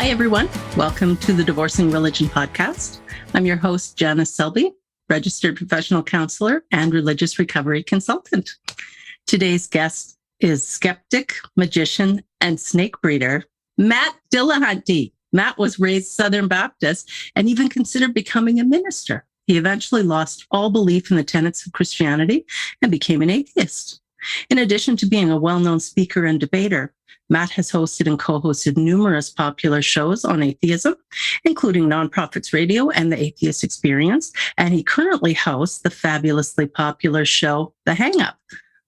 Hi, everyone. Welcome to the Divorcing Religion podcast. I'm your host, Janice Selby, registered professional counselor and religious recovery consultant. Today's guest is skeptic, magician, and snake breeder, Matt Dillahunty. Matt was raised Southern Baptist and even considered becoming a minister. He eventually lost all belief in the tenets of Christianity and became an atheist. In addition to being a well-known speaker and debater, Matt has hosted and co-hosted numerous popular shows on atheism, including NonProphets Radio and the Atheist Experience, and he currently hosts the fabulously popular show, The Hang Up,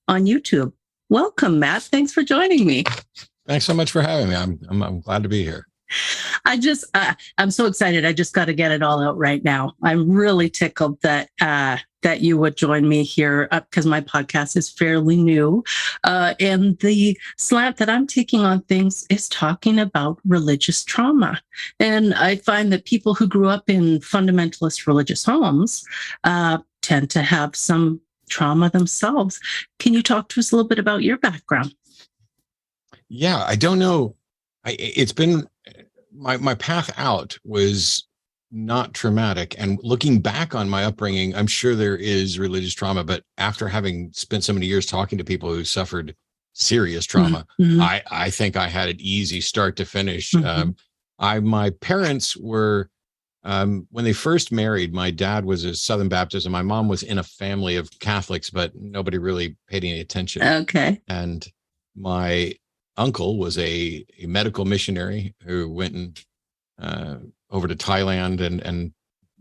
on YouTube. Welcome, Matt. Thanks for joining me. Thanks so much for having me. I'm glad to be here. I'm so excited. I just got to get it all out right now. I'm really tickled that you would join me here because my podcast is fairly new. And the slant that I'm taking on things is talking about religious trauma. And I find that people who grew up in fundamentalist religious homes tend to have some trauma themselves. Can you talk to us a little bit about your background? Yeah, I don't know. It's been my path out was not traumatic. And looking back on my upbringing, I'm sure there is religious trauma. But after having spent so many years talking to people who suffered serious trauma, Mm-hmm. I think I had an easy start to finish. Mm-hmm. My parents were, when they first married, my dad was a Southern Baptist and my mom was in a family of Catholics, but nobody really paid any attention. Okay. And my uncle was a medical missionary who went over to Thailand and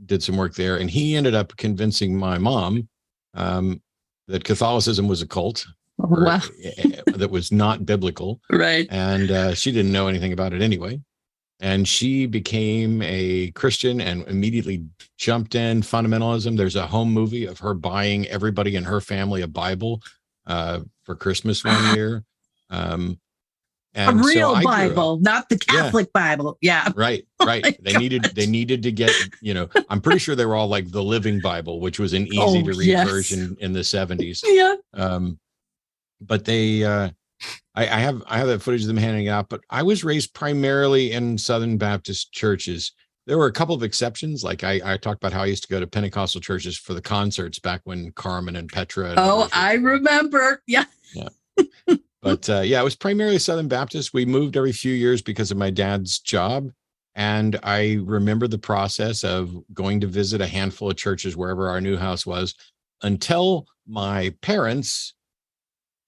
did some work there. And he ended up convincing my mom that Catholicism was a cult. Wow. That was not biblical. Right. And she didn't know anything about it anyway. And she became a Christian and immediately jumped in fundamentalism. There's a home movie of her buying everybody in her family a Bible for Christmas one year. And a real Bible, not the Catholic Bible. Yeah. Right. They needed to get, I'm pretty sure they were all like the Living Bible, which was an easy to read version in the 70s. Yeah. But they, I have that footage of them handing out, but I was raised primarily in Southern Baptist churches. There were a couple of exceptions. Like I talked about how I used to go to Pentecostal churches for the concerts back when Carmen and Petra. I remember. Yeah. Yeah. But it was primarily Southern Baptist. We moved every few years because of my dad's job. And I remember the process of going to visit a handful of churches wherever our new house was until my parents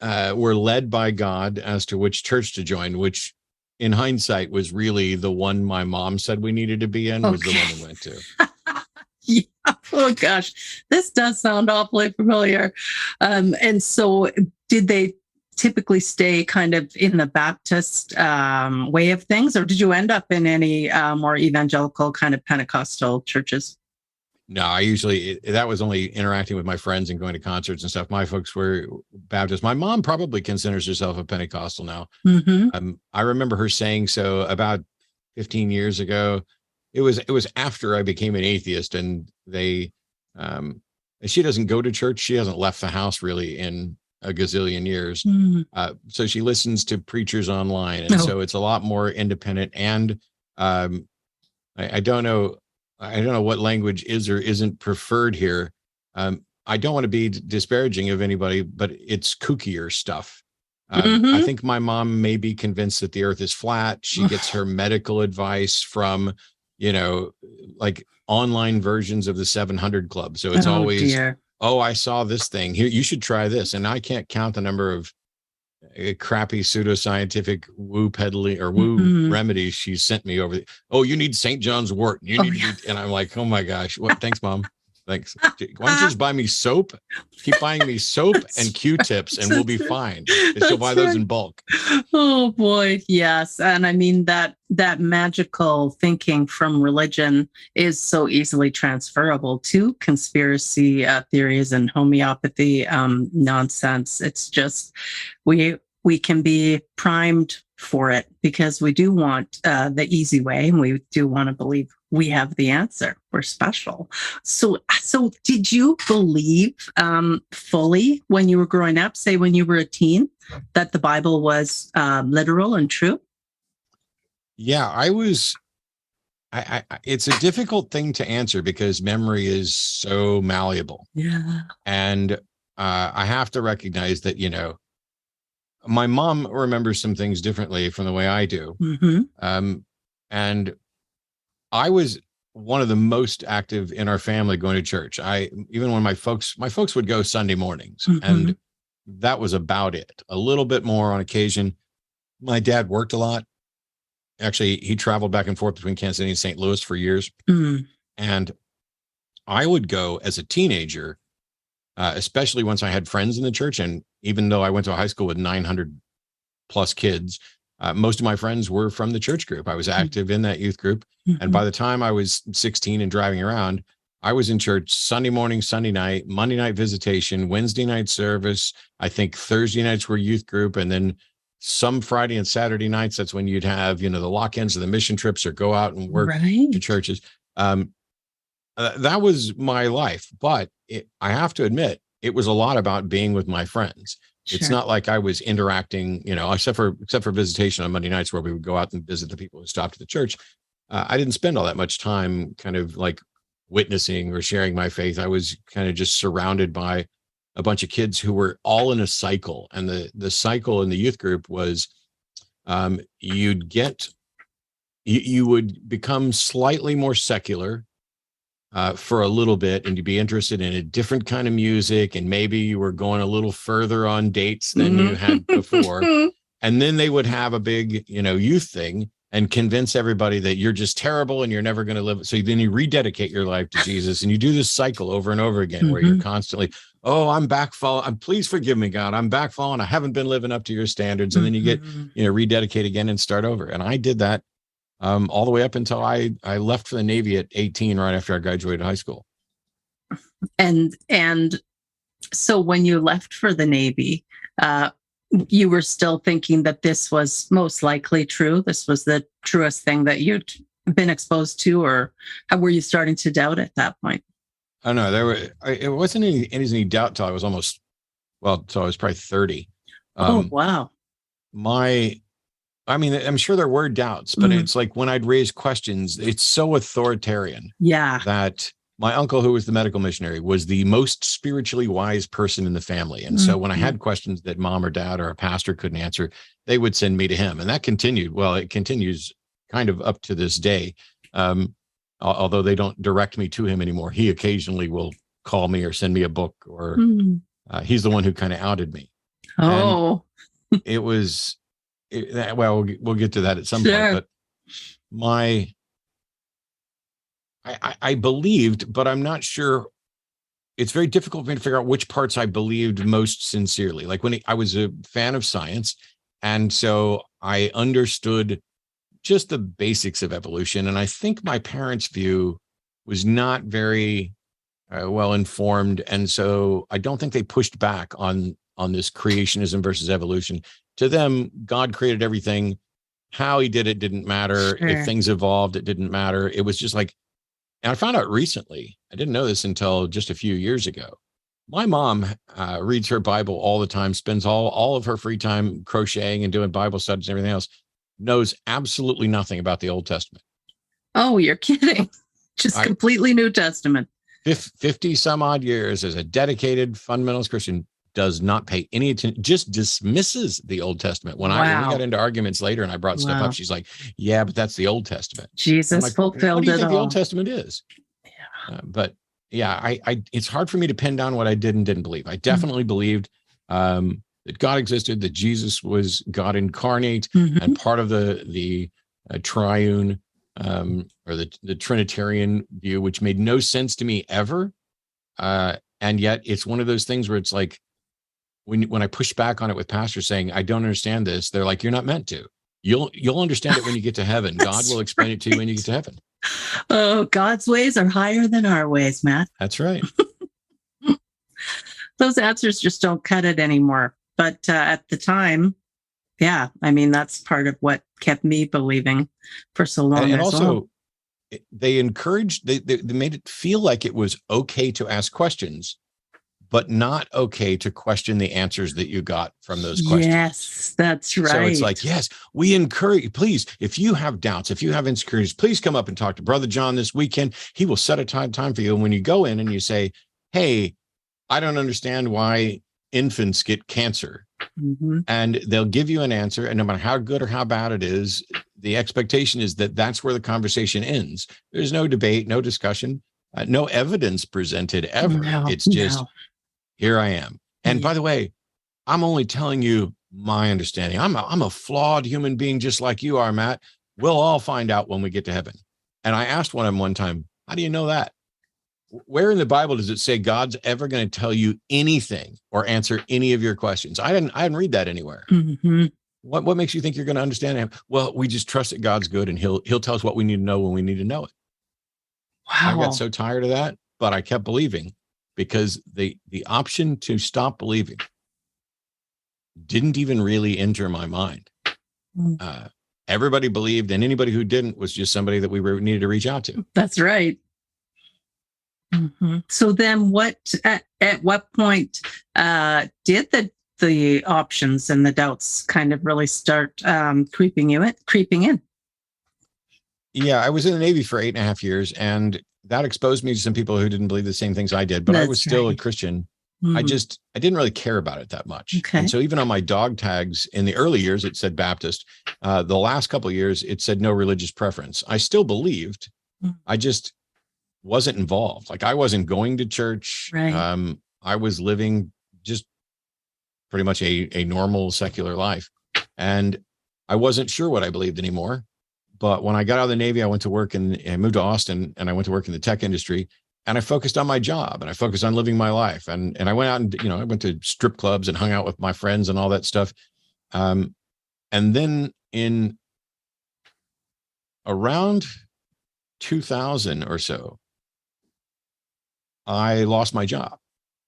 were led by God as to which church to join, which in hindsight was really the one my mom said we needed to be in, was the one we went to. Yeah. Oh, gosh. This does sound awfully familiar. And so did they typically stay kind of in the Baptist way of things, or did you end up in any more evangelical kind of Pentecostal churches? No, that was only interacting with my friends and going to concerts and stuff. My folks were Baptist. My mom probably considers herself a Pentecostal now. Mm-hmm. I remember her saying so about 15 years ago. It was after I became an atheist, and she doesn't go to church. She hasn't left the house really in a gazillion years. So she listens to preachers online. And so it's a lot more independent. And I don't know what language is or isn't preferred here. I don't want to be disparaging of anybody, but it's kookier stuff. I think my mom may be convinced that the earth is flat. She gets her medical advice from, like online versions of the 700 Club. So it's always, dear. Oh, I saw this thing here. You should try this. And I can't count the number of crappy pseudoscientific woo peddling or woo remedies she sent me over. You need St. John's wort. You need and I'm like, oh my gosh. What? Thanks, Mom. Thanks. Why don't you just buy me soap? Keep buying me soap and Q-tips and we'll be fine. And she'll buy those in bulk. Oh boy. Yes. And I mean that magical thinking from religion is so easily transferable to conspiracy theories and homeopathy nonsense. It's just, we can be primed for it because we do want the easy way, and we do want to believe we have the answer. We're special. So did you believe fully when you were growing up, say when you were a teen, that the Bible was literal and true? Yeah, it's a difficult thing to answer because memory is so malleable. Yeah. And I have to recognize that, my mom remembers some things differently from the way I do. And I was one of the most active in our family going to church. Even when my folks would go Sunday mornings, and that was about it. A little bit more on occasion. My dad worked a lot. Actually, he traveled back and forth between Kansas City and St. Louis for years. And I would go as a teenager, especially once I had friends in the church. And even though I went to a high school with 900 plus kids, most of my friends were from the church group. I was active in that youth group. And by the time I was 16 and driving around, I was in church Sunday morning, Sunday night, Monday night visitation, Wednesday night service. I think Thursday nights were youth group. And then some Friday and Saturday nights, that's when you'd have, the lock-ins of the mission trips or go out and work in churches. That was my life. But I have to admit, it was a lot about being with my friends. Sure. It's not like I was interacting, except for visitation on Monday nights where we would go out and visit the people who stopped at the church. I didn't spend all that much time kind of like witnessing or sharing my faith. I was kind of just surrounded by a bunch of kids who were all in a cycle. And the cycle in the youth group was you would become slightly more secular for a little bit, and you'd be interested in a different kind of music, and maybe you were going a little further on dates than you had before. And then they would have a big, youth thing and convince everybody that you're just terrible and you're never going to live. So then you rededicate your life to Jesus, and you do this cycle over and over again where you're constantly, oh, I'm back falling. Please forgive me, God. I'm back falling. I haven't been living up to your standards. And then you get, rededicate again and start over. And I did that all the way up until I left for the Navy at 18, right after I graduated high school. And so when you left for the Navy, you were still thinking that this was most likely true? This was the truest thing that you'd been exposed to, or how were you starting to doubt at that point? Oh, no, it wasn't any doubt till I was till I was probably 30. Oh, wow. I'm sure there were doubts, but it's like when I'd raise questions, it's so authoritarian. Yeah. That my uncle, who was the medical missionary, was the most spiritually wise person in the family. And so when I had questions that mom or dad or a pastor couldn't answer, they would send me to him. And that continued. Well, it continues kind of up to this day. Although they don't direct me to him anymore. He occasionally will call me or send me a book, or he's the one who kind of outed me. Oh, and it was... we'll get to that at some point, but I believed, but I'm not sure. It's very difficult for me to figure out which parts I believed most sincerely. Like when I was a fan of science, and so I understood just the basics of evolution. And I think my parents' view was not very well informed, and so I don't think they pushed back on this creationism versus evolution. To them, God created everything. How he did it didn't matter. Sure. If things evolved, it didn't matter. It was just like, and I found out recently, I didn't know this until just a few years ago. My mom reads her Bible all the time, spends all of her free time crocheting and doing Bible studies and everything else, knows absolutely nothing about the Old Testament. Oh, you're kidding. Just completely New Testament. 50 some odd years as a dedicated fundamentalist Christian, does not pay any attention, just dismisses the Old Testament. When we got into arguments later and I brought stuff up, she's like, yeah, but that's the Old Testament. Jesus fulfilled what do you think the Old Testament is? Yeah. But yeah, it's hard for me to pin down what I did and didn't believe. I definitely believed that God existed, that Jesus was God incarnate and part of the triune or the Trinitarian view, which made no sense to me ever. And yet it's one of those things where it's like, when I push back on it with pastors saying, I don't understand this, they're like, you're not meant to. You'll understand it when you get to heaven. God will explain it to you when you get to heaven. Oh, God's ways are higher than our ways, Matt. That's right. Those answers just don't cut it anymore. But at the time, yeah, I mean, that's part of what kept me believing for so long. And also, they encouraged, they made it feel like it was okay to ask questions, but not okay to question the answers that you got from those questions. Yes, that's right. So it's like, yes, we encourage you, please, if you have doubts, if you have insecurities, please come up and talk to Brother John this weekend. He will set a time for you. And when you go in and you say, hey, I don't understand why infants get cancer. Mm-hmm. And they'll give you an answer. And no matter how good or how bad it is, the expectation is that that's where the conversation ends. There's no debate, no discussion, no evidence presented ever. It's just, here I am. And by the way, I'm only telling you my understanding. I'm a flawed human being just like you are, Matt. We'll all find out when we get to heaven. And I asked one of them one time, how do you know that? Where in the Bible does it say God's ever going to tell you anything or answer any of your questions? I didn't read that anywhere. Mm-hmm. What makes you think you're going to understand him? Well, we just trust that God's good and he'll tell us what we need to know when we need to know it. Wow. I got so tired of that, but I kept believing because the option to stop believing didn't even really enter my mind. Everybody believed, and anybody who didn't was just somebody that we needed to reach out to. That's right. Mm-hmm. So then at what point did the options and the doubts kind of really start creeping in? Yeah, I was in the Navy for 8.5 years, and that exposed me to some people who didn't believe the same things I did, but I was still a Christian. Mm-hmm. I didn't really care about it that much. Okay. And so even on my dog tags in the early years, it said Baptist. The last couple of years, it said no religious preference. I still believed. Mm-hmm. I just wasn't involved. Like I wasn't going to church. Right. I was living just pretty much a normal secular life. And I wasn't sure what I believed anymore. But when I got out of the Navy, I went to work and I moved to Austin, and I went to work in the tech industry, and I focused on my job and I focused on living my life. And I went out and, I went to strip clubs and hung out with my friends and all that stuff. And then in around 2000 or so, I lost my job,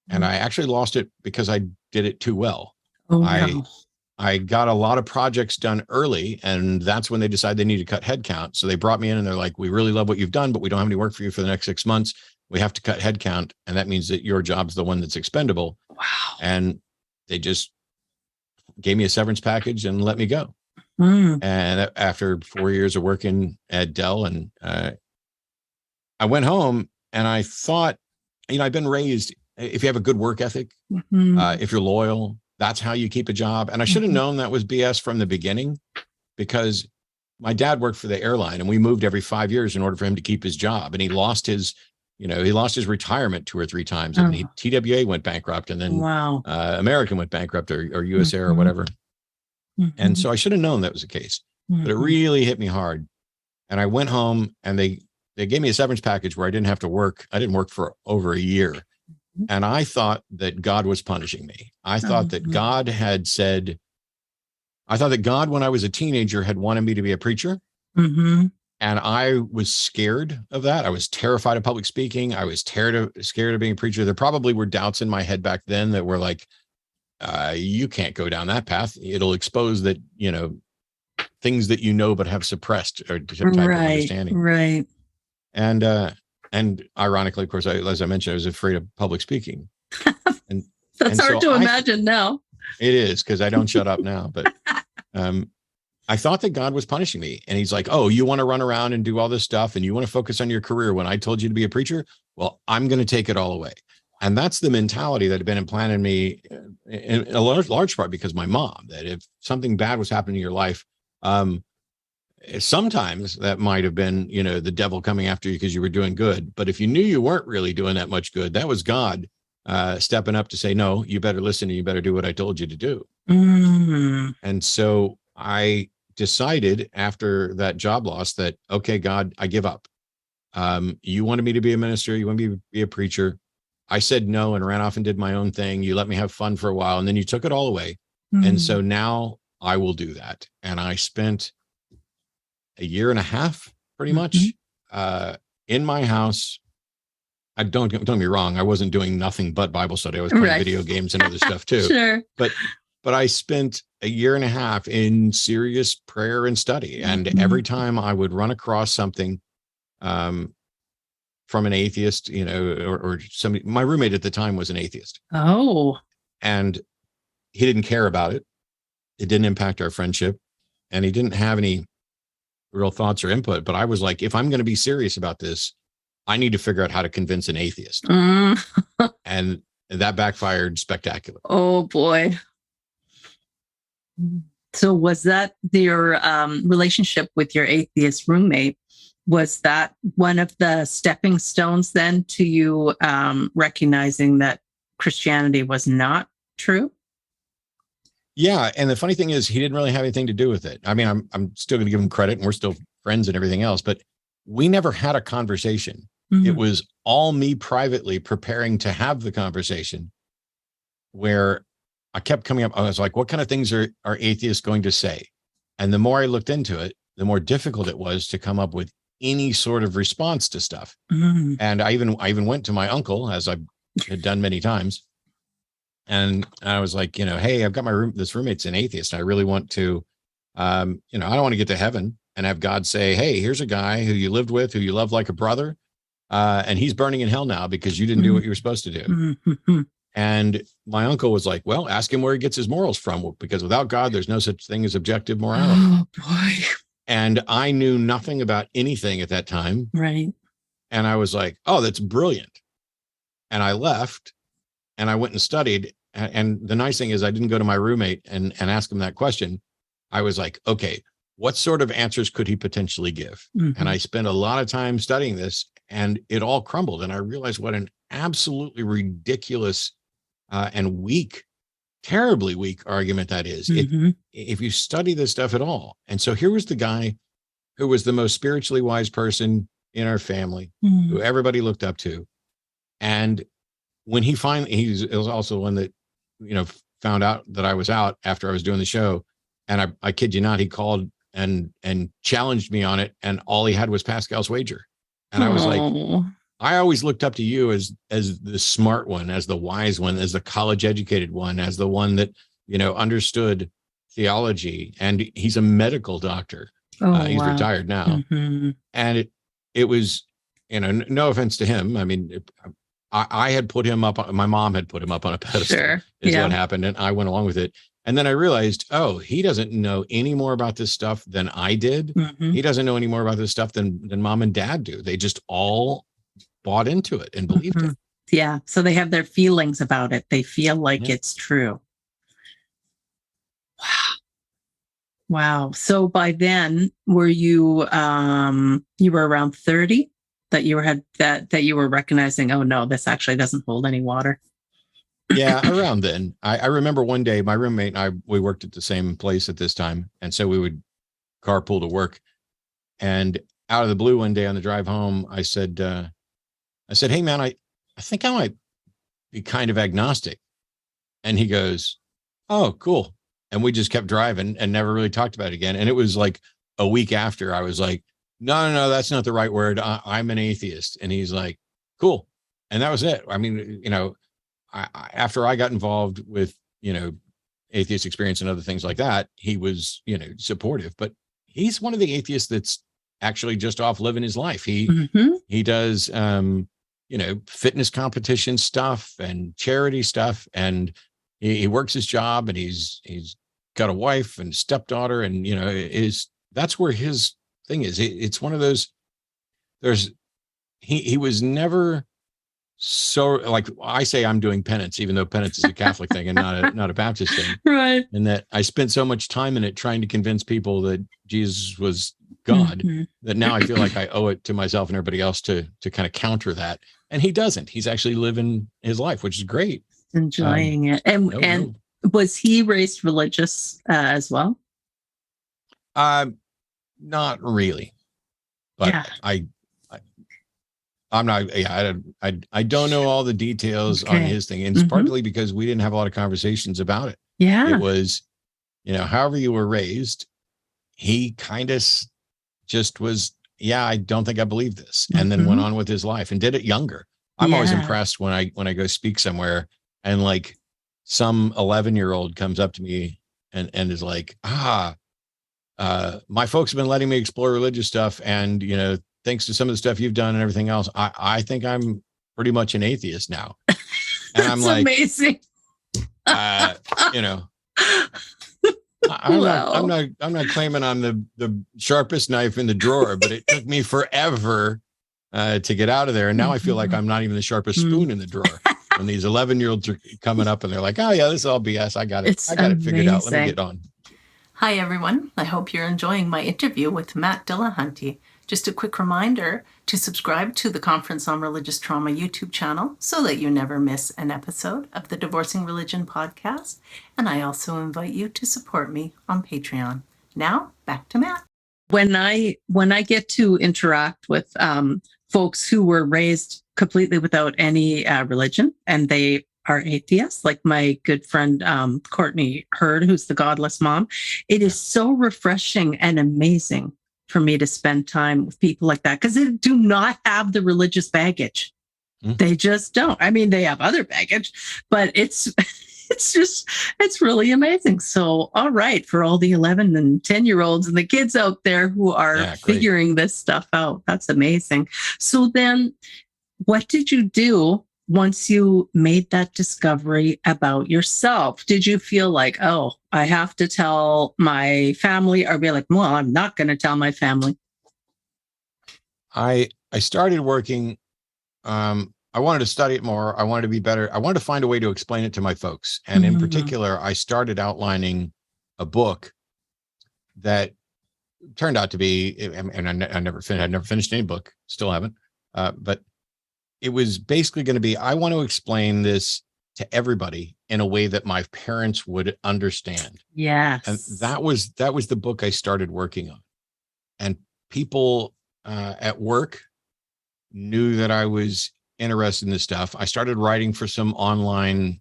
and I actually lost it because I did it too well. Oh, no. I got a lot of projects done early, and that's when they decided they need to cut headcount. So they brought me in and they're like, we really love what you've done, but we don't have any work for you for the next 6 months. We have to cut headcount. And that means that your job's the one that's expendable. Wow. And they just gave me a severance package and let me go. Mm. And after 4 years of working at Dell, and I went home and I thought, I've been raised, if you have a good work ethic, mm-hmm. If you're loyal, that's how you keep a job. And I should have known that was BS from the beginning, because my dad worked for the airline and we moved every 5 years in order for him to keep his job. And he lost his retirement 2 or 3 times. And TWA went bankrupt, and then American went bankrupt, or US Air or whatever. Mm-hmm. And so I should have known that was the case, but it really hit me hard. And I went home and they gave me a severance package where I didn't have to work. I didn't work for over a year. And I thought that God was punishing me. I thought that God had said, when I was a teenager, had wanted me to be a preacher. Mm-hmm. And I was scared of that. I was terrified of public speaking. I was scared of being a preacher. There probably were doubts in my head back then that were like, you can't go down that path. It'll expose that, things that but have suppressed or type of understanding. Right. And ironically, of course, as I mentioned, I was afraid of public speaking. And that's hard to imagine now. It is, because I don't shut up now. But I thought that God was punishing me. And he's like, oh, you want to run around and do all this stuff, and you want to focus on your career when I told you to be a preacher? Well, I'm going to take it all away. And that's the mentality that had been implanted in me in a large part because my mom, that if something bad was happening in your life, sometimes that might have been, the devil coming after you because you were doing good. But if you knew you weren't really doing that much good, that was God stepping up to say, no, you better listen and you better do what I told you to do. Mm. And so I decided after that job loss that, okay, God, I give up. You wanted me to be a minister. You want me to be a preacher. I said no and ran off and did my own thing. You let me have fun for a while, and then you took it all away. Mm. And so now I will do that. And I spent a year and a half, pretty much, in my house. Don't get me wrong, I wasn't doing nothing but Bible study. I was playing video games and other stuff too. Sure. But I spent a year and a half in serious prayer and study. And every time I would run across something from an atheist, or somebody. My roommate at the time was an atheist. Oh. And he didn't care about it. It didn't impact our friendship, and he didn't have any real thoughts or input. But I was like, if I'm going to be serious about this, I need to figure out how to convince an atheist. And that backfired spectacularly. Oh boy. So was that your relationship with your atheist roommate? Was that one of the stepping stones then to you recognizing that Christianity was not true? Yeah. And the funny thing is, he didn't really have anything to do with it. I mean, I'm still going to give him credit, and we're still friends and everything else, but we never had a conversation. Mm-hmm. It was all me privately preparing to have the conversation, where I kept coming up. I was like, what kind of things are atheists going to say? And the more I looked into it, the more difficult it was to come up with any sort of response to stuff. Mm-hmm. And I even went to my uncle, as I had done many times. And I was like, hey, I've got this roommate's an atheist. And I really want to, I don't want to get to heaven and have God say, hey, here's a guy who you lived with, who you love like a brother. And he's burning in hell now because you didn't do what you were supposed to do. Mm-hmm. And my uncle was like, well, ask him where he gets his morals from, because without God, there's no such thing as objective morality. Oh boy. And I knew nothing about anything at that time. Right. And I was like, oh, that's brilliant. And I left and I went and studied. And the nice thing is, I didn't go to my roommate and ask him that question. I was like, okay, what sort of answers could he potentially give? Mm-hmm. And I spent a lot of time studying this, and it all crumbled. And I realized what an absolutely ridiculous and weak, terribly weak argument that is. Mm-hmm. If you study this stuff at all. And so here was the guy who was the most spiritually wise person in our family, mm-hmm. who everybody looked up to. And when he was also the one that, found out that I was out after I was doing the show. And I kid you not, he called and challenged me on it. And all he had was Pascal's wager. And I was like, I always looked up to you as the smart one, as the wise one, as the college educated one, as the one that, understood theology. And he's a medical doctor. He's retired now. Mm-hmm. And it was, no offense to him. I mean, I had put him up, my mom had put him up on a pedestal, sure. is what happened. And I went along with it. And then I realized, oh, he doesn't know any more about this stuff than I did. Mm-hmm. He doesn't know any more about this stuff than mom and dad do. They just all bought into it and believed mm-hmm. it. Yeah. So they have their feelings about it. They feel like it's true. Wow. So by then, were you were around 30? That you were recognizing, oh no, this actually doesn't hold any water. Yeah, around then. I remember one day my roommate and I, we worked at the same place at this time. And so we would carpool to work. And out of the blue one day on the drive home, I said, hey man, I think I might be kind of agnostic. And he goes, oh, cool. And we just kept driving and never really talked about it again. And it was like a week after I was like, no, that's not the right word. I'm an atheist. And he's like, cool. And that was it. I mean, after I got involved with, atheist experience and other things like that, he was, supportive, but he's one of the atheists that's actually just off living his life. He does, fitness competition stuff and charity stuff. And he works his job, and he's got a wife and stepdaughter, and, that's where his thing is. It's one of those, he was never so, like I say, I'm doing penance, even though penance is a Catholic thing and not a Baptist thing. Right. And that I spent so much time in it trying to convince people that Jesus was God, that now I feel like I owe it to myself and everybody else to kind of counter that. And he doesn't. He's actually living his life, which is great. Enjoying it. And was he raised religious as well? Not really, but yeah. I'm not. Yeah, I don't know all the details on his thing, and it's partly because we didn't have a lot of conversations about it. Yeah, it was, however you were raised, he kind of just was. Yeah, I don't think I believe this, and then went on with his life and did it younger. I'm always impressed when I go speak somewhere and like some 11-year-old comes up to me and is like, my folks have been letting me explore religious stuff, and thanks to some of the stuff you've done and everything else, I think I'm pretty much an atheist now. And I'm like, amazing. You know, I'm not claiming I'm the sharpest knife in the drawer, but it took me forever to get out of there. And now I feel like I'm not even the sharpest spoon in the drawer. When these 11-year-olds are coming up and they're like, oh yeah, this is all BS. I got it figured out. Let me get on. Hi, everyone. I hope you're enjoying my interview with Matt Dillahunty. Just a quick reminder to subscribe to the Conference on Religious Trauma YouTube channel so that you never miss an episode of the Divorcing Religion podcast. And I also invite you to support me on Patreon. Now, back to Matt. When I get to interact with folks who were raised completely without any religion and they are atheists, like my good friend Courtney Hurd, who's the godless mom, it is so refreshing and amazing for me to spend time with people like that because they do not have the religious baggage. They just don't. I mean, they have other baggage, but it's really amazing. So, all right, for all the 11 and 10-year-olds and the kids out there who are figuring this stuff out, that's amazing. So then what did you do once you made that discovery about yourself? Did you feel like, oh, I have to tell my family, or be like, well, I'm not going to tell my family? I started working. I wanted to study it more. I wanted to be better. I wanted to find a way to explain it to my folks. And in particular, I started outlining a book that turned out to be, and I never finished any book, still haven't, but it was basically going to be, I want to explain this to everybody in a way that my parents would understand. Yes. And that was the book I started working on. And people at work knew that I was interested in this stuff. I started writing for some online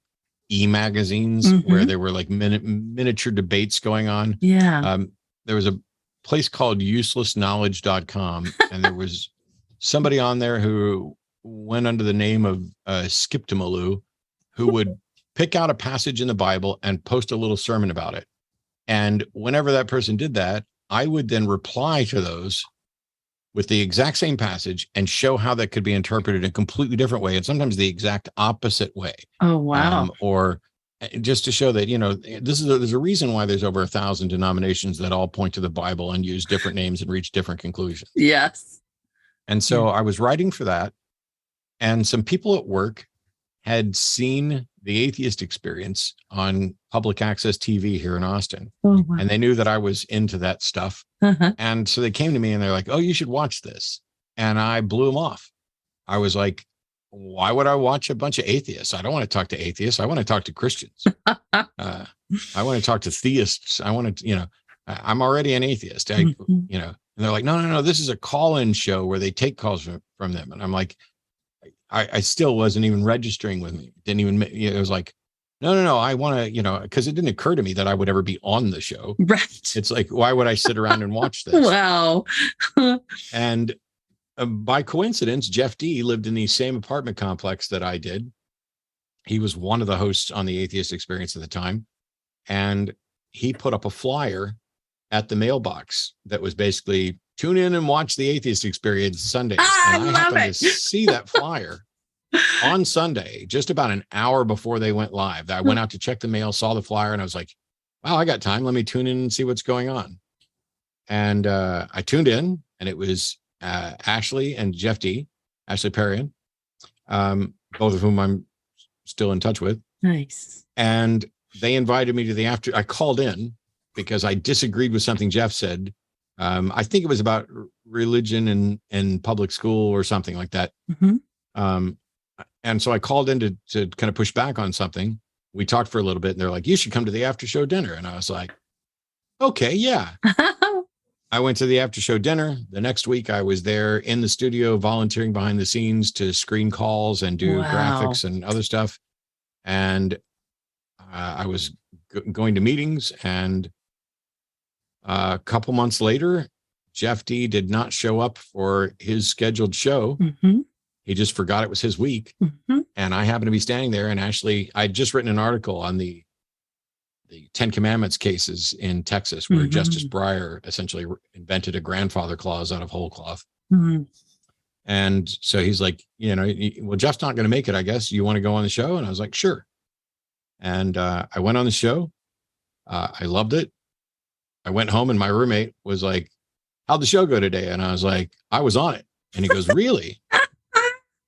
e-magazines where there were like miniature debates going on. Yeah. There was a place called uselessknowledge.com, and there was somebody on there who went under the name of Skiptimaloo, who would pick out a passage in the Bible and post a little sermon about it. And whenever that person did that, I would then reply to those with the exact same passage and show how that could be interpreted in a completely different way, and sometimes the exact opposite way. Oh, wow. Or just to show that, you know, there's a reason why there's over 1,000 denominations that all point to the Bible and use different names and reach different conclusions. Yes. And so I was writing for that. And some people at work had seen the Atheist Experience on public access TV here in Austin. Oh, wow. And they knew that I was into that stuff. And so they came to me and they're like, oh, you should watch this. And I blew them off. I was like, why would I watch a bunch of atheists? I don't want to talk to atheists. I want to talk to Christians. I want to talk to theists. I want to, you know, I'm already an atheist. You know, and they're like, no, this is a call-in show where they take calls from them. And I'm like, I still wasn't even registering with me. Didn't even, you know, it was like, no, I want to, you know, because it didn't occur to me that I would ever be on the show. Right. It's like, why would I sit around and watch this? Wow. And by coincidence, Jeff D lived in the same apartment complex that I did. He was one of the hosts on the Atheist Experience at the time. And he put up a flyer at the mailbox that was basically, tune in and watch the Atheist Experience Sundays. And I happened to see that flyer on Sunday, just about an hour before they went live. I went out to check the mail, saw the flyer, and I was like, wow, I got time. Let me tune in and see what's going on. And I tuned in, and it was Ashley and Jeff D, Ashley Perrion, both of whom I'm still in touch with. Nice. And they invited me to the after. I called in because I disagreed with something Jeff said. I think it was about religion in public school or something like that. And so I called in to kind of push back on something. We talked for a little bit, and they're like, you should come to the after show dinner. And I was like, okay, yeah. I went to the after show dinner. The next week I was there in the studio volunteering behind the scenes to screen calls and do graphics and other stuff. And I was going to meetings, and a couple months later, Jeff D did not show up for his scheduled show. He just forgot it was his week. And I happened to be standing there, and Ashley, I'd just written an article on the 10 Commandments cases in Texas, where Justice Breyer essentially invented a grandfather clause out of whole cloth. Mm. And so he's like, well, Jeff's not going to make it, I guess. You want to go on the show? And I was like, sure. And I went on the show. I loved it. I went home and my roommate was like, how'd the show go today? And I was like, I was on it. And he goes, really?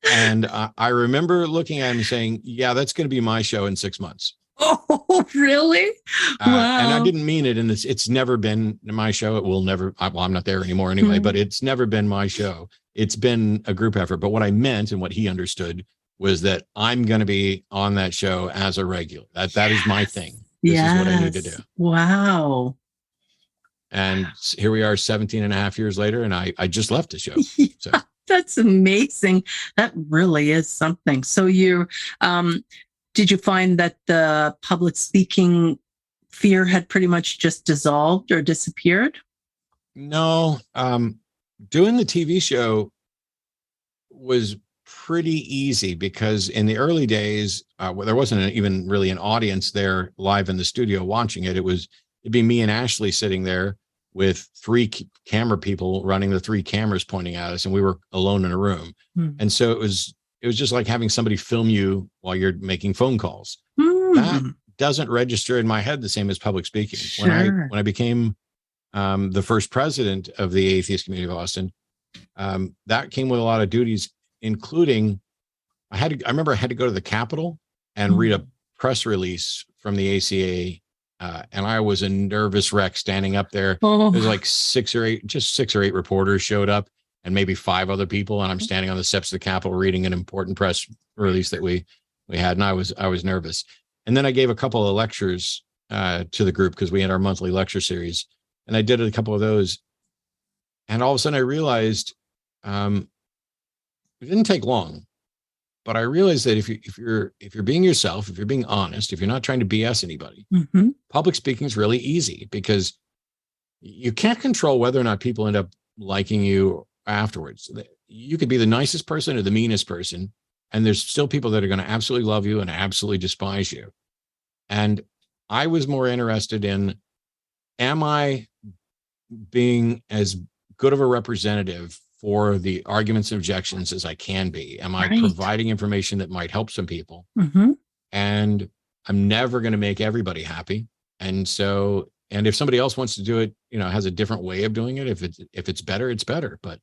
And I remember looking at him and saying, yeah, that's going to be my show in 6 months. Oh, really? Wow. And I didn't mean it in this. It's never been my show. It will never. I'm not there anymore anyway, but it's never been my show. It's been a group effort. But what I meant and what he understood was that I'm going to be on that show as a regular. That is my thing. This is what I need to do. Wow. And here we are 17 and a half years later, and I just left the show. So. That's amazing. That really is something. So did you find that the public speaking fear had pretty much just dissolved or disappeared? No. Doing the TV show was pretty easy because in the early days, there wasn't even really an audience there live in the studio watching it. It'd be me and Ashley sitting there with 3 camera people running the 3 cameras pointing at us, and we were alone in a room. And so it was just like having somebody film you while you're making phone calls. That doesn't register in my head the same as public speaking. Sure. When I became the first president of the atheist community of Austin, that came with a lot of duties, including I remember I had to go to the Capitol and read a press release from the ACA. And I was a nervous wreck standing up there. There's like 6 or 8 reporters showed up and maybe 5 other people. And I'm standing on the steps of the Capitol reading an important press release that we had. And I was nervous. And then I gave a couple of lectures to the group because we had our monthly lecture series. And I did a couple of those. And all of a sudden I realized it didn't take long. But I realized that if you're being yourself, if you're being honest, if you're not trying to BS anybody, public speaking is really easy because you can't control whether or not people end up liking you afterwards. You could be the nicest person or the meanest person, and there's still people that are going to absolutely love you and absolutely despise you. And I was more interested in, am I being as good of a representative for the arguments and objections as I can be? Am I providing information that might help some people? And I'm never going to make everybody happy. And if somebody else wants to do it, has a different way of doing it. If it's better, it's better. But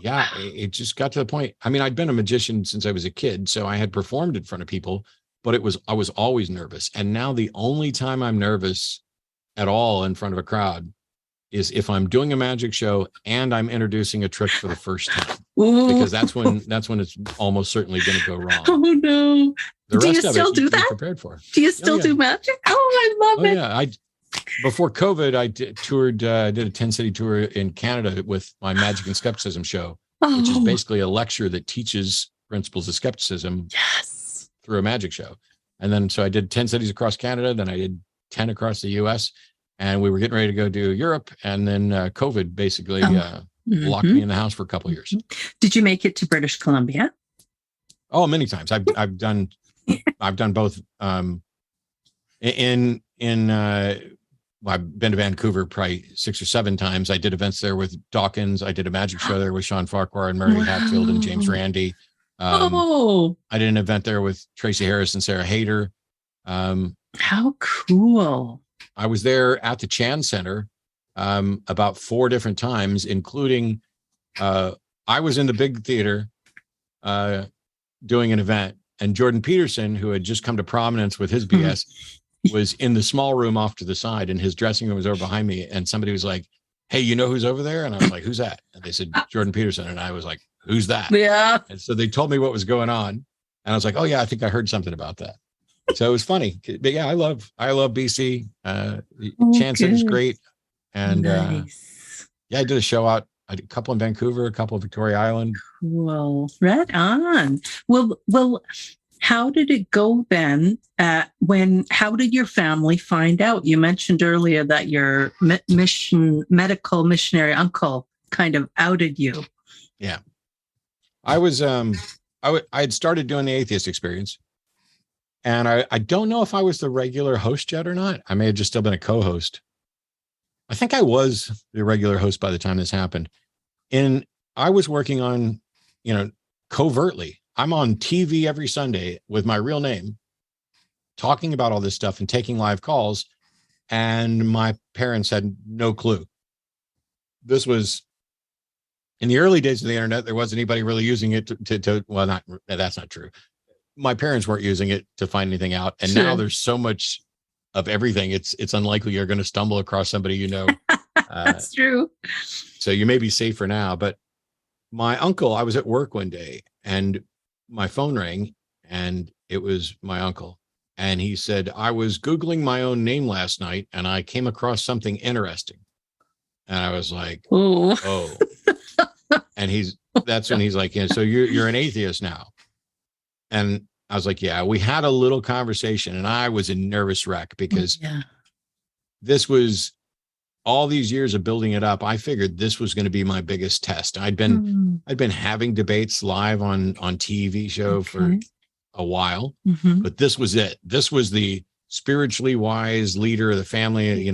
it just got to the point. I mean, I'd been a magician since I was a kid, so I had performed in front of people, but I was always nervous. And now the only time I'm nervous at all in front of a crowd is if I'm doing a magic show and I'm introducing a trick for the first time. Because that's when it's almost certainly going to go wrong. Oh no! The do rest you of still it, do you that? Prepared for. Do you still do magic? Oh, I love it. Yeah, before COVID, I did a 10-city tour in Canada with my Magic and Skepticism show, which is basically a lecture that teaches principles of skepticism through a magic show. And then so I did 10 cities across Canada, then I did 10 across the US. And we were getting ready to go do Europe. And then COVID basically locked me in the house for a couple of years. Did you make it to British Columbia? Oh, many times. I've done both. I've been to Vancouver probably 6 or 7 times. I did events there with Dawkins. I did a magic show there with Sean Farquhar and Mary Hatfield and James Randi. I did an event there with Tracy Harris and Sarah Hayter. How cool. I was there at the Chan Center about 4 different times, including I was in the big theater doing an event, and Jordan Peterson, who had just come to prominence with his BS, was in the small room off to the side, and his dressing room was over behind me. And somebody was like, "Hey, you know who's over there?" And I was like, "Who's that?" And they said, "Jordan Peterson." And I was like, "Who's that?" Yeah. And so they told me what was going on, and I was like, "Oh yeah, I think I heard something about that." So it was funny. But yeah, I love BC. Chan Center's great. And nice. I did a show out. I did a couple in Vancouver, a couple in Victoria Island. Cool. Right on. Well, how did it go then? How did your family find out? You mentioned earlier that your medical missionary uncle kind of outed you. Yeah. I was, I had started doing the Atheist Experience. And I don't know if I was the regular host yet or not. I may have just still been a co-host. I think I was the regular host by the time this happened. I was working on, covertly. I'm on TV every Sunday with my real name, talking about all this stuff and taking live calls. And my parents had no clue. This was in the early days of the internet. There wasn't anybody really using it that's not true. My parents weren't using it to find anything out. And Sure. now there's so much of everything. It's unlikely you're going to stumble across somebody, That's true. So you may be safer now. But my uncle, I was at work one day and my phone rang and it was my uncle. And he said, I was Googling my own name last night and I came across something interesting. And I was like, oh. And that's when he's like, so you're an atheist now. And I was like, yeah, we had a little conversation and I was a nervous wreck because this was all these years of building it up. I figured this was going to be my biggest test. I'd been having debates live on TV show for a while, but this was it. This was the spiritually wise leader of the family,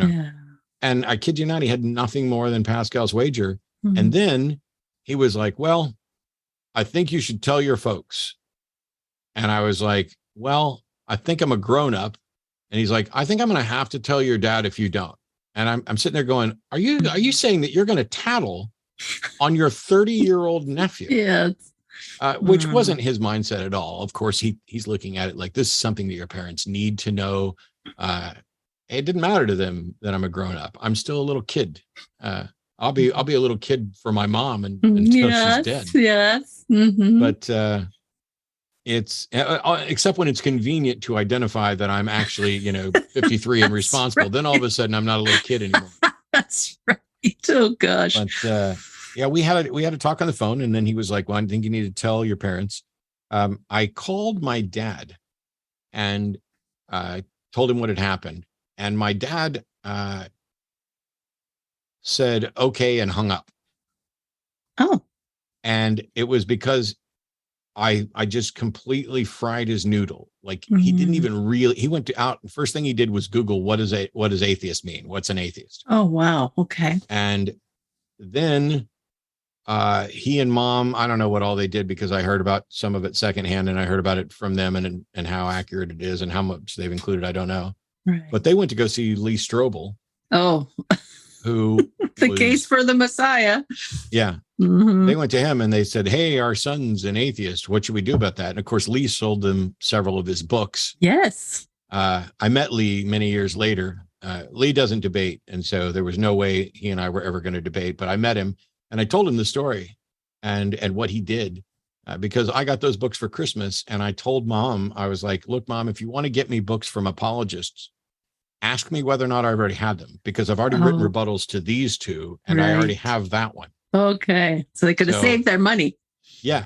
and I kid you not, he had nothing more than Pascal's wager. And then he was like, well, I think you should tell your folks. And I was like, well, I think I'm a grown up. And he's like, I think I'm going to have to tell your dad if you don't. And I'm sitting there going, are you saying that you're going to tattle on your 30-year-old nephew? Yeah. Which wasn't his mindset at all. Of course, he's looking at it like this is something that your parents need to know. It didn't matter to them that I'm a grown up. I'm still a little kid. I'll be a little kid for my mom until she's dead. Yes. Mm-hmm. But it's except when it's convenient to identify that I'm actually 53 and responsible. Right. Then all of a sudden I'm not a little kid anymore. That's right. Oh gosh. But we had a talk on the phone, and then he was like, well, I think you need to tell your parents. I called my dad and told him what had happened. And my dad said, okay, and hung up. Oh. And it was because I just completely fried his noodle. Like he didn't even really, he went out. First thing he did was Google, what does atheist mean? What's an atheist? Oh, wow. Okay. And then he and mom, I don't know what all they did because I heard about some of it secondhand and I heard about it from them and how accurate it is and how much they've included. I don't know. Right. But they went to go see Lee Strobel. Oh, who the case for the Messiah. Yeah. Mm-hmm. They went to him and they said, hey, our son's an atheist. What should we do about that? And of course, Lee sold them several of his books. Yes. I met Lee many years later. Lee doesn't debate. And so there was no way he and I were ever going to debate, but I met him and I told him the story and what he did because I got those books for Christmas. And I told mom, I was like, look, mom, if you want to get me books from apologists, ask me whether or not I've already had them because I've already written rebuttals to these two and I already have that one. Okay. So they could have saved their money. Yeah.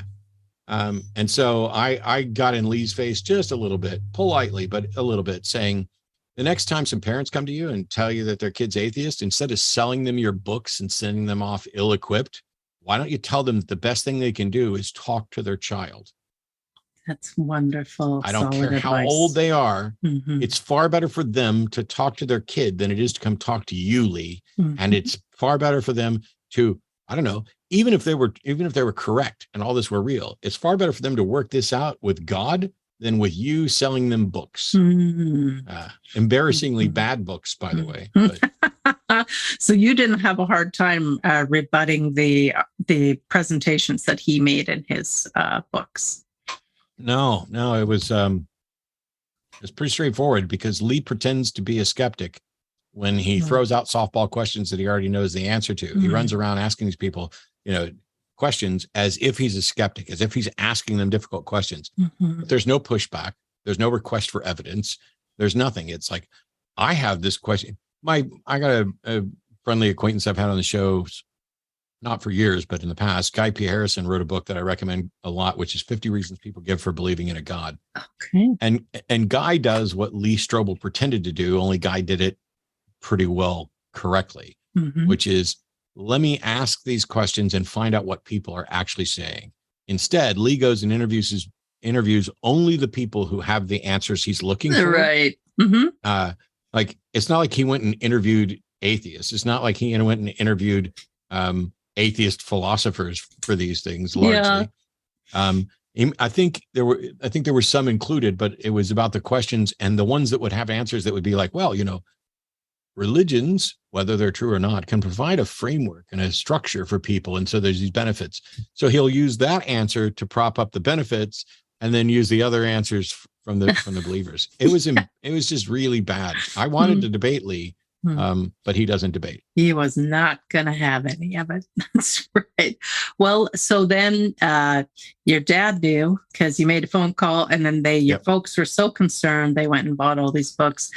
And so I got in Lee's face just a little bit, politely, but a little bit, saying the next time some parents come to you and tell you that their kid's atheist, instead of selling them your books and sending them off ill-equipped, why don't you tell them that the best thing they can do is talk to their child? That's wonderful. I don't care how old they are. Mm-hmm. It's far better for them to talk to their kid than it is to come talk to you, Lee. Mm-hmm. And it's far better for them to, I don't know, even if they were correct and all this were real, it's far better for them to work this out with God than with you selling them books. Mm-hmm. Embarrassingly bad books, by the way. But. So you didn't have a hard time rebutting the presentations that he made in his books. No, it was pretty straightforward because Lee pretends to be a skeptic when he throws out softball questions that he already knows the answer to. He runs around asking these people, questions as if he's a skeptic, as if he's asking them difficult questions. But there's no pushback. There's no request for evidence. There's nothing. It's like, I have this question. I got a friendly acquaintance I've had on the show, not for years, but in the past. Guy P. Harrison wrote a book that I recommend a lot, which is 50 Reasons People Give for Believing in a God. Okay. And Guy does what Lee Strobel pretended to do, only Guy did it pretty well correctly, which is, let me ask these questions and find out what people are actually saying. Instead, Lee goes and interviews only the people who have the answers he's looking for. Right. Like, it's not like he went and interviewed atheists. It's not like he went and interviewed atheist philosophers for these things largely. I think there were some included, but it was about the questions and the ones that would have answers that would be like, well, religions, whether they're true or not, can provide a framework and a structure for people. And so there's these benefits. So he'll use that answer to prop up the benefits and then use the other answers from the believers. It was just really bad. I wanted to debate Lee, but he doesn't debate. He was not going to have any of it. That's right. Well, so then your dad knew because you made a phone call, and then your folks were so concerned they went and bought all these books.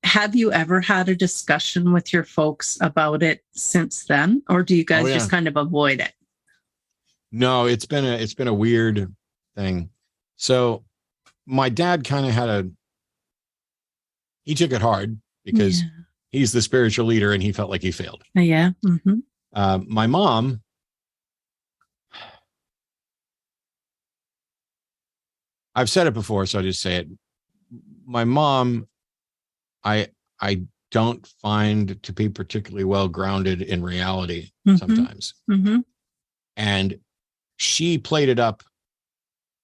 Have you ever had a discussion with your folks about it since then, or do you guys just kind of avoid it? No, it's been a weird thing. So my dad kind of he took it hard because he's the spiritual leader and he felt like he failed. Yeah. Mm-hmm. My mom, I've said it before, so I'll just say it. My mom, I don't find to be particularly well grounded in reality sometimes. Mm-hmm. And she played it up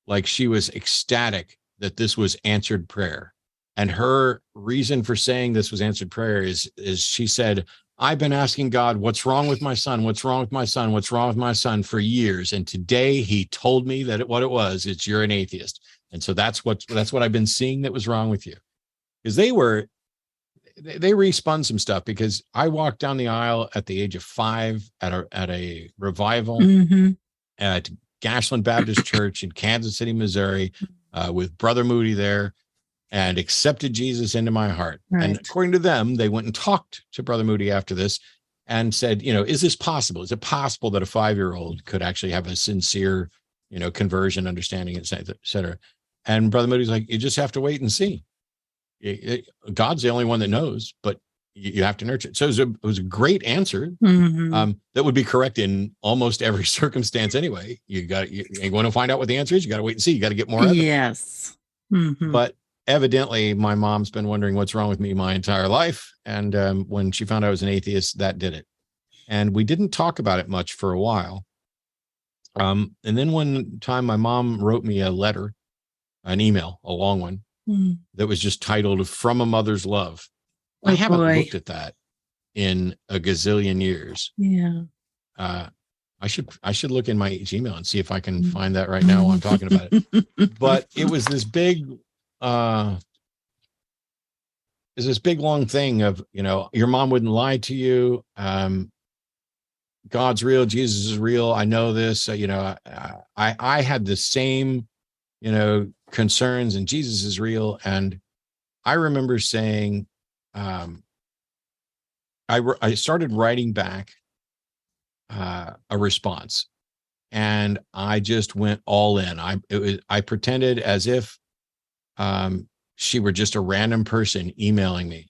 like she was ecstatic that this was answered prayer. And her reason for saying this was answered prayer is she said, I've been asking God, what's wrong with my son? What's wrong with my son? What's wrong with my son for years? And today he told me that what it was, it's you're an atheist. And so that's what I've been seeing that was wrong with you. Because they respun some stuff, because I walked down the aisle at the age of 5 at a revival at Gashland Baptist Church in Kansas City, Missouri, with Brother Moody there, and accepted Jesus into my heart. Right. And according to them, they went and talked to Brother Moody after this and said, is this possible? Is it possible that a 5-year-old could actually have a sincere, conversion, understanding, et cetera? And Brother Moody's like, you just have to wait and see. God's the only one that knows, but you have to nurture it. So it was a great answer that would be correct in almost every circumstance anyway. You want to find out what the answer is, you got to wait and see. You got to get more evidence. Yes. But evidently, my mom's been wondering what's wrong with me my entire life. And when she found out I was an atheist, that did it. And we didn't talk about it much for a while. And then one time my mom wrote me a letter, an email, a long one, that was just titled From a Mother's Love. I haven't looked at that in a gazillion years. Yeah. I should look in my Gmail and see if I can find that right now while I'm talking about it. But it was this big long thing of, your mom wouldn't lie to you. God's real. Jesus is real. I know this. I had the same, concerns, and Jesus is real. And I remember saying, I started writing back a response, and I just went all in. I pretended as if she were just a random person emailing me,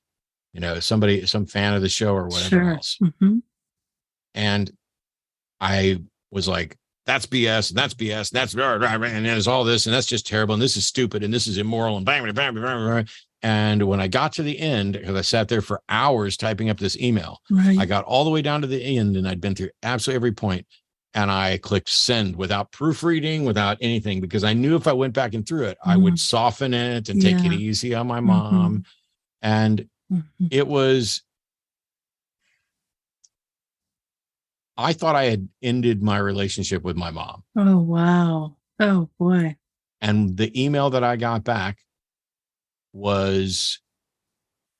some fan of the show or whatever else. And I was like, that's BS, and that's BS, and that's and there's all this, and that's just terrible, and this is stupid, and this is immoral, and bang, bang, bang, bang, bang. And when I got to the end, because I sat there for hours typing up this email, I got all the way down to the end, and I'd been through absolutely every point, and I clicked send without proofreading, without anything, because I knew if I went back and through it, I would soften it and take it easy on my mom. And it was, I thought I had ended my relationship with my mom. Oh, wow. Oh, boy. And the email that I got back was,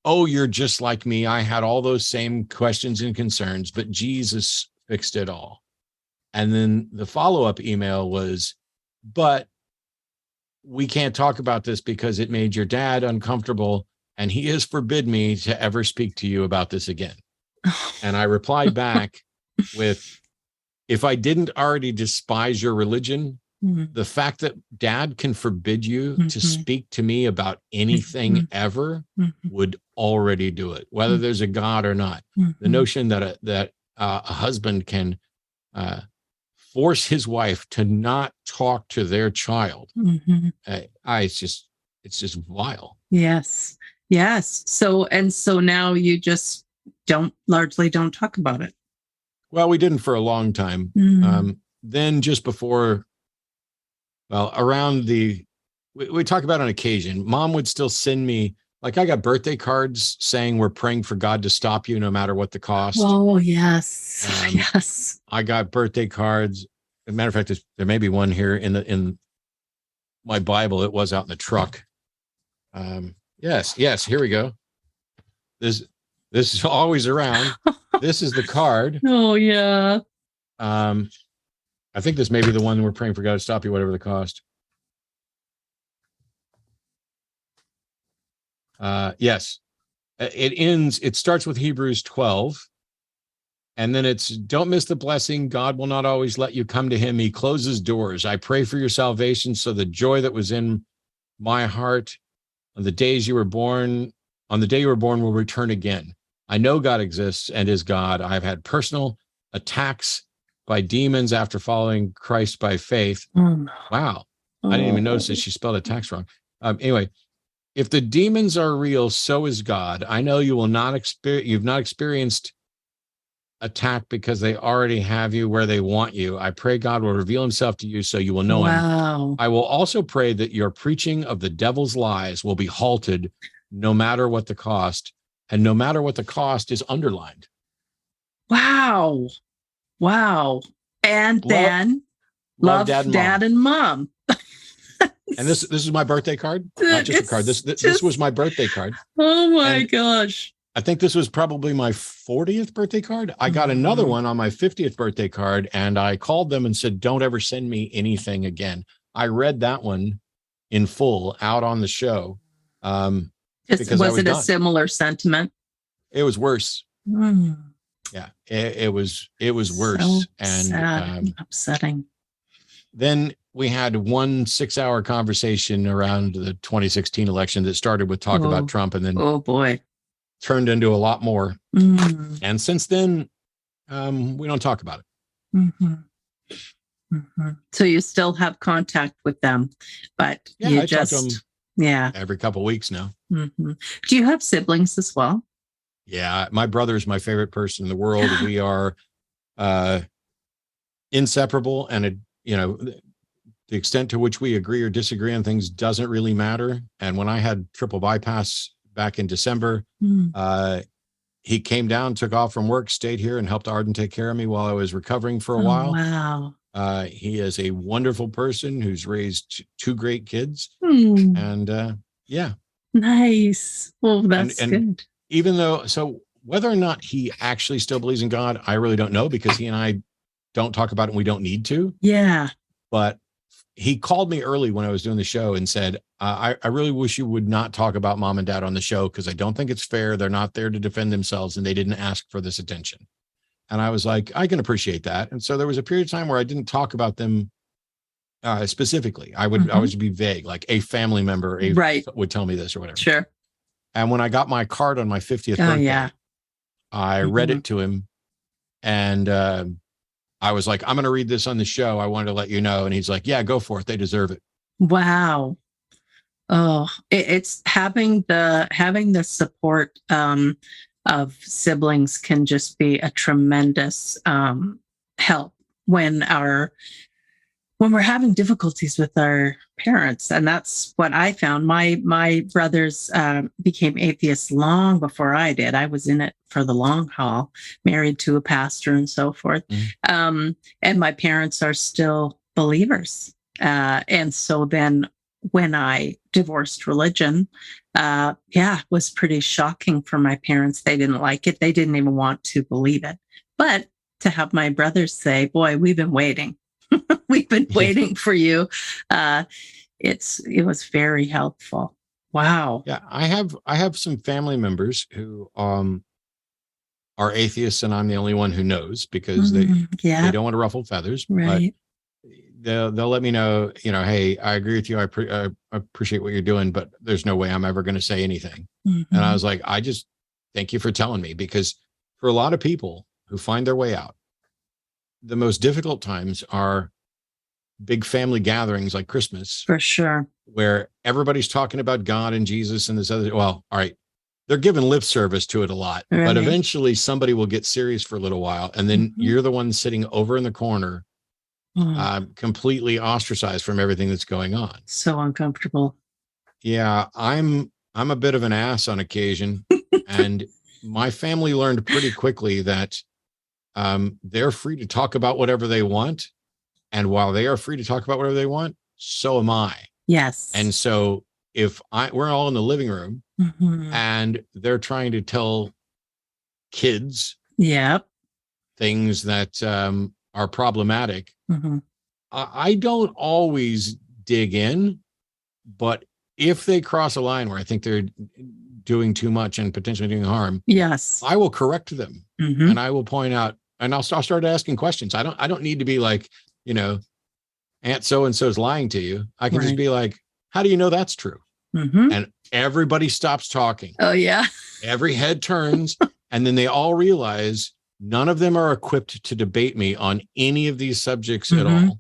oh, you're just like me. I had all those same questions and concerns, but Jesus fixed it all. And then the follow-up email was, but we can't talk about this because it made your dad uncomfortable, and he has forbid me to ever speak to you about this again. And I replied back with, if I didn't already despise your religion, the fact that dad can forbid you to speak to me about anything ever would already do it, whether there's a God or not. The notion that a husband can force his wife to not talk to their child, it's just vile. Yes. So now you just largely don't talk about it. Well, we didn't for a long time. Then just before, well, around we talk about on occasion, Mom would still send me, like, I got birthday cards saying we're praying for God to stop you no matter what the cost. Oh, yes. Yes. I got birthday cards. As a matter of fact, there may be one here in my Bible. It was out in the truck. Yes, here we go. This is always around. This is the card. Oh, yeah. I think this may be the one we're praying for God to stop you, whatever the cost. Yes. It starts with Hebrews 12. And then it's, don't miss the blessing. God will not always let you come to him. He closes doors. I pray for your salvation. So the joy that was in my heart on the day you were born will return again. I know God exists and is God. I've had personal attacks by demons after following Christ by faith. Wow. I didn't even notice that she spelled attacks wrong. Anyway, if the demons are real, so is God. I know you've not experienced attack because they already have you where they want you. I pray God will reveal himself to you so you will know him. I will also pray that your preaching of the devil's lies will be halted no matter what the cost, and no matter what the cost is underlined. Wow. And then love dad and mom. And this is my birthday card, not just a card. This was my birthday card. Oh my gosh. I think this was probably my 40th birthday card. I got another one on my 50th birthday card, and I called them and said, don't ever send me anything again. I read that one in full out on the show. Was it a similar sentiment? It was worse. Yeah, it was worse. So and sad and upsetting. Then we had one 6-hour conversation around the 2016 election that started with talk about Trump, and then turned into a lot more. And since then, we don't talk about it. So you still have contact with them, but I talk to them every couple of weeks now. Do you have siblings as well? Yeah, my brother is my favorite person in the world. We are inseparable, and the extent to which we agree or disagree on things doesn't really matter. And when I had triple bypass back in December, he came down, took off from work, stayed here, and helped Arden take care of me while I was recovering for a while. Wow. He is a wonderful person who's raised 2 great kids. And nice. Well, that's good. Even though, so whether or not he actually still believes in God, I really don't know, because he and I don't talk about it and we don't need to. Yeah. But he called me early when I was doing the show and said, I really wish you would not talk about mom and dad on the show, because I don't think it's fair. They're not there to defend themselves, and they didn't ask for this attention. And I was like, I can appreciate that. And so there was a period of time where I didn't talk about them specifically. I would be vague, like a family member would tell me this or whatever. Sure. And when I got my card on my 50th birthday, I read it to him, and I was like, I'm going to read this on the show. I wanted to let you know. And he's like, yeah, go for it. They deserve it. Wow. Oh, it's having the support of siblings can just be a tremendous help when we're having difficulties with our parents. And that's what I found. My brothers became atheists long before I did. I was in it for the long haul, married to a pastor and so forth. And my parents are still believers. And so then when I divorced religion, was pretty shocking for my parents. They didn't like it. They didn't even want to believe it. But to have my brothers say, boy, we've been waiting. We've been waiting for you. It was very helpful. Wow. Yeah, I have some family members who are atheists, and I'm the only one who knows, because they don't want to ruffle feathers. Right. But they'll let me know, hey, I agree with you. I appreciate what you're doing, but there's no way I'm ever going to say anything. And I was like, I just thank you for telling me, because for a lot of people who find their way out, the most difficult times are big family gatherings like Christmas. For sure. Where everybody's talking about God and Jesus and this other. Well, all right, they're giving lip service to it a lot, Right. but eventually somebody will get serious for a little while. And then you're the one sitting over in the corner, completely ostracized from everything that's going on. So uncomfortable. Yeah. I'm a bit of an ass on occasion. And my family learned pretty quickly that they're free to talk about whatever they want. And while they are free to talk about whatever they want, so am I. Yes. And so if we're all in the living room and they're trying to tell kids things that are problematic, I don't always dig in, but if they cross a line where I think they're doing too much and potentially doing harm, I will correct them and I will point out, and I'll start asking questions. I don't need to be like, Aunt so-and-so's lying to you. I can just be like, how do you know that's true? And everybody stops talking. Oh, yeah. Every head turns, and then they all realize none of them are equipped to debate me on any of these subjects at all.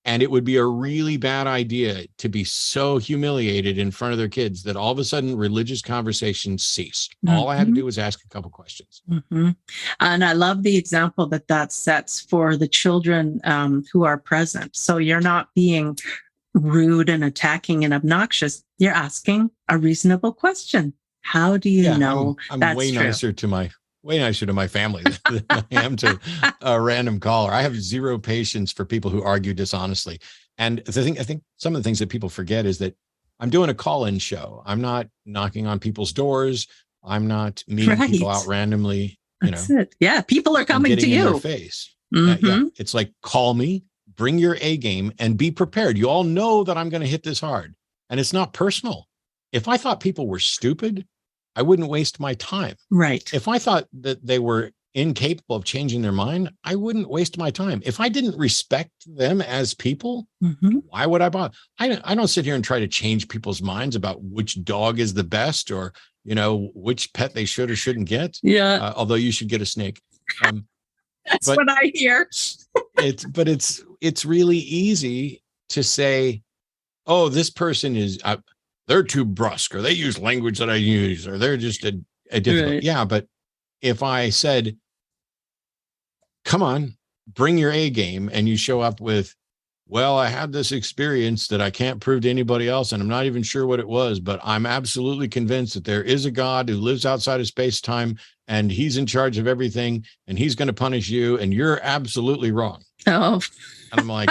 And it would be a really bad idea to be so humiliated in front of their kids that all of a sudden religious conversations ceased. All I had to do was ask a couple questions. And I love the example that sets for the children who are present. So you're not being rude and attacking and obnoxious. You're asking a reasonable question. How do you know I'm that's way true? Way nicer to my family than I am to a random caller. I have zero patience for people who argue dishonestly. And I think some of the things that people forget is that I'm doing a call-in show. I'm not knocking on people's doors. I'm not meeting people out randomly. That's it. Yeah, people are coming to you. In their face. It's like, call me, bring your A game, and be prepared. You all know that I'm going to hit this hard, and it's not personal. If I thought people were stupid, I wouldn't waste my time. Right. If I thought that they were incapable of changing their mind, I wouldn't waste my time. If I didn't respect them as people, why would I bother? I don't sit here and try to change people's minds about which dog is the best or, which pet they should or shouldn't get. Yeah. Although you should get a snake. That's what I hear. It's really easy to say, oh, this person is, they're too brusque, or they use language that I use, or they're just a difficult. Right. Yeah. But if I said, come on, bring your A game, and you show up with, well, I had this experience that I can't prove to anybody else, and I'm not even sure what it was, but I'm absolutely convinced that there is a God who lives outside of space-time, and he's in charge of everything, and he's going to punish you, and you're absolutely wrong. Oh. And I'm like,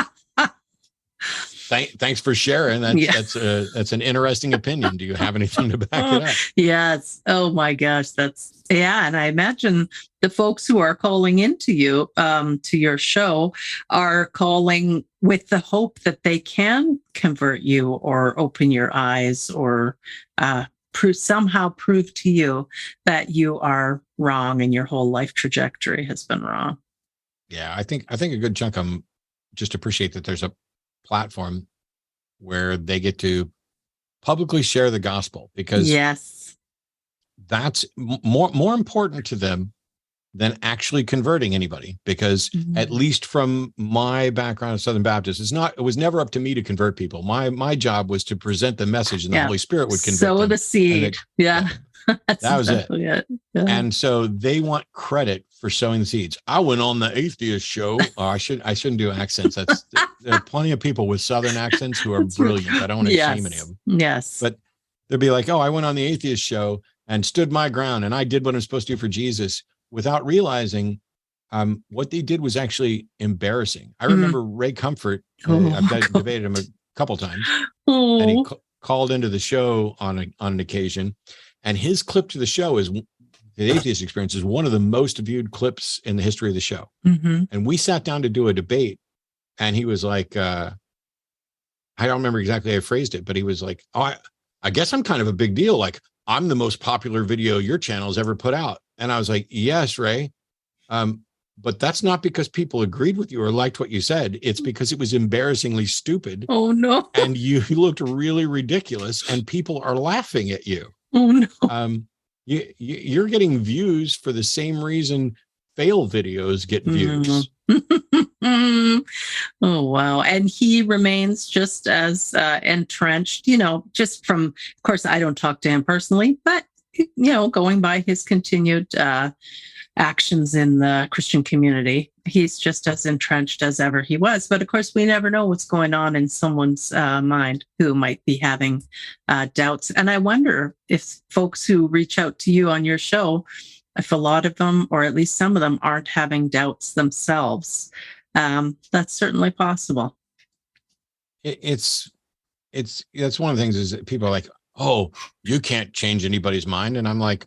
thanks for sharing. That's an interesting opinion. Do you have anything to back it up? Yes. Oh my gosh. And I imagine the folks who are calling into you, to your show, are calling with the hope that they can convert you or open your eyes or somehow prove to you that you are wrong and your whole life trajectory has been wrong. Yeah, I think a good chunk of them just appreciate that there's a platform where they get to publicly share the gospel, because that's more important to them than actually converting anybody. Because at least from my background of Southern Baptist, it was never up to me to convert people. My job was to present the message, and the Holy Spirit would convict them. Sow the seed. That was it. Yeah. And so they want credit for sowing the seeds. I went on the Atheist show. I shouldn't do accents. There are plenty of people with Southern accents who are brilliant. I don't want to shame any of them. Yes. But they'll be like, oh, I went on the Atheist show and stood my ground, and I did what I'm supposed to do for Jesus, without realizing what they did was actually embarrassing. I remember Ray Comfort. I've debated him a couple times, and he called into the show on an occasion. And his clip to the show is the Atheist Experience is one of the most viewed clips in the history of the show. And we sat down to do a debate, and he was like, I don't remember exactly how I phrased it, but he was like, oh, I guess I'm kind of a big deal. Like, I'm the most popular video your channel's ever put out. And I was like, yes, Ray. But that's not because people agreed with you or liked what you said. It's because it was embarrassingly stupid. Oh, no. And you looked really ridiculous, and people are laughing at you. Oh, no. You're getting views for the same reason fail videos get views. Oh, wow. And he remains just as entrenched, just from, of course, I don't talk to him personally, but going by his continued actions in the Christian community, he's just as entrenched as ever he was. But of course, we never know what's going on in someone's mind who might be having doubts. And I wonder if folks who reach out to you on your show, if a lot of them, or at least some of them, aren't having doubts themselves. That's certainly possible. That's one of the things is that people are like, oh, you can't change anybody's mind. And I'm like,